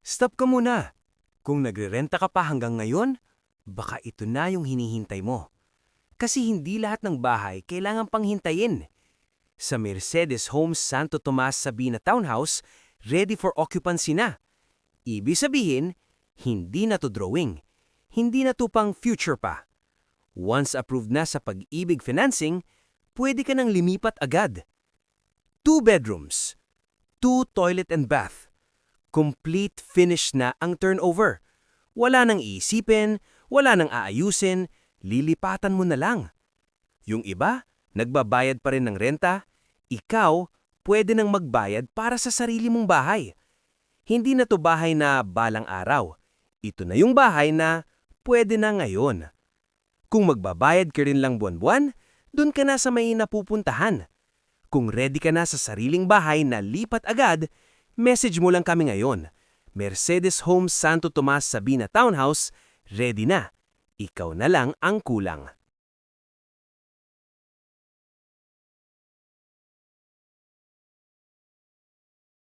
Stop ka muna. Kung nagrerenta ka pa hanggang ngayon, baka ito na yung hinihintay mo. Kasi hindi lahat ng bahay kailangan pang hintayin. Sa Mercedes Homes Santo Tomas Sabina Townhouse, ready for occupancy na. Ibig sabihin, hindi na to drawing. Hindi na to pang future pa. Once approved na sa Pag-ibig Financing, pwede ka nang lumipat agad. 2 bedrooms, 2 toilet and bath. Complete finish na ang turnover. Wala nang iisipin, wala nang aayusin, lilipatan mo na lang. Yung iba, nagbabayad pa rin ng renta, ikaw, pwede nang magbayad para sa sarili mong bahay. Hindi na to bahay na balang araw. Ito na yung bahay na pwede na ngayon. Kung magbabayad ka rin lang buwan-buwan, dun ka na sa may napupuntahan. Kung ready ka na sa sariling bahay na lipat agad, message mo lang kami ngayon. Mercedes Homes Santo Tomas Sabina Townhouse, ready na. Ikaw na lang ang kulang.